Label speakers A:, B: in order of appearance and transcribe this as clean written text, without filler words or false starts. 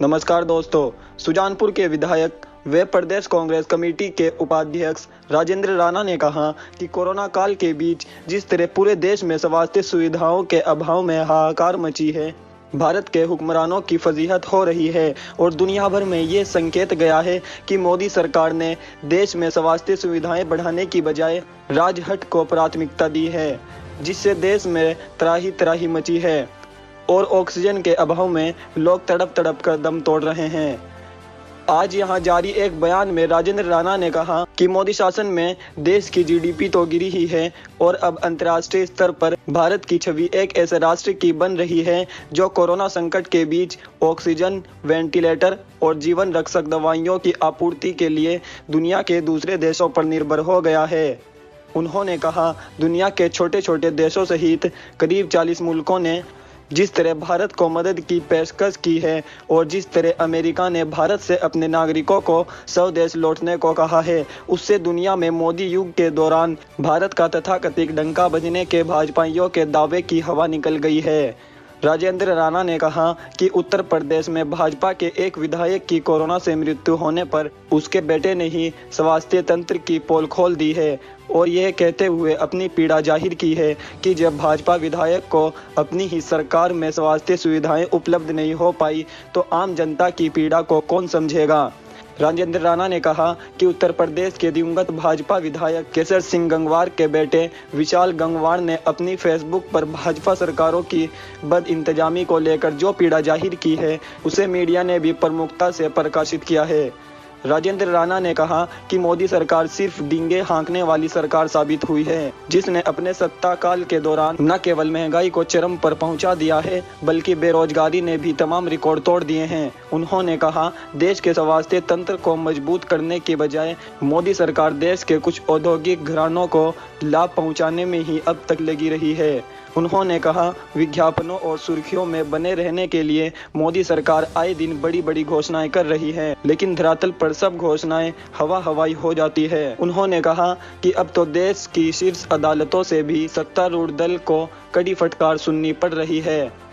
A: नमस्कार दोस्तों। सुजानपुर के विधायक व प्रदेश कांग्रेस कमेटी के उपाध्यक्ष राजेंद्र राणा ने कहा कि कोरोना काल के बीच जिस तरह पूरे देश में स्वास्थ्य सुविधाओं के अभाव में हाहाकार मची है, भारत के हुक्मरानों की फजीहत हो रही है और दुनिया भर में ये संकेत गया है कि मोदी सरकार ने देश में स्वास्थ्य सुविधाएं बढ़ाने की बजाय राजहट को प्राथमिकता दी है, जिससे देश में त्राही त्राही मची है और ऑक्सीजन के अभाव में लोग तड़प तड़प कर दम तोड़ रहे हैं। आज यहां जारी एक बयान में राजेंद्र राणा ने कहा कि मोदी शासन में देश की जीडीपी तो गिरी ही है और अब अंतर्राष्ट्रीय स्तर पर भारत की छवि एक ऐसे राष्ट्र की बन रही है जो कोरोना संकट के बीच ऑक्सीजन, वेंटिलेटर और जीवन रक्षक दवाइयों की आपूर्ति के लिए दुनिया के दूसरे देशों पर निर्भर हो गया है। उन्होंने कहा, दुनिया के छोटे छोटे देशों सहित करीब 40 मुल्कों ने जिस तरह भारत को मदद की पेशकश की है और जिस तरह अमेरिका ने भारत से अपने नागरिकों को स्वदेश लौटने को कहा है, उससे दुनिया में मोदी युग के दौरान भारत का तथाकथित डंका बजने के भाजपाइयों के दावे की हवा निकल गई है। राजेंद्र राणा ने कहा कि उत्तर प्रदेश में भाजपा के एक विधायक की कोरोना से मृत्यु होने पर उसके बेटे ने ही स्वास्थ्य तंत्र की पोल खोल दी है और यह कहते हुए अपनी पीड़ा जाहिर की है कि जब भाजपा विधायक को अपनी ही सरकार में स्वास्थ्य सुविधाएं उपलब्ध नहीं हो पाई तो आम जनता की पीड़ा को कौन समझेगा। राजेंद्र राणा ने कहा कि उत्तर प्रदेश के दिवंगत भाजपा विधायक केसर सिंह गंगवार के बेटे विशाल गंगवार ने अपनी फेसबुक पर भाजपा सरकारों की बदइंतजामी को लेकर जो पीड़ा जाहिर की है, उसे मीडिया ने भी प्रमुखता से प्रकाशित किया है। राजेंद्र राणा ने कहा कि मोदी सरकार सिर्फ डींगे हाँकने वाली सरकार साबित हुई है, जिसने अपने सत्ता काल के दौरान न केवल महंगाई को चरम पर पहुंचा दिया है, बल्कि बेरोजगारी ने भी तमाम रिकॉर्ड तोड़ दिए हैं। उन्होंने कहा, देश के स्वास्थ्य तंत्र को मजबूत करने के बजाय मोदी सरकार देश के कुछ औद्योगिक घरानों को लाभ पहुंचाने में ही अब तक लगी रही है। उन्होंने कहा, विज्ञापनों और सुर्खियों में बने रहने के लिए मोदी सरकार आए दिन बड़ी बड़ी घोषणाएं कर रही है, लेकिन धरातल पर सब घोषणाएं हवा हवाई हो जाती है। उन्होंने कहा कि अब तो देश की शीर्ष अदालतों से भी सत्तारूढ़ दल को कड़ी फटकार सुननी पड़ रही है।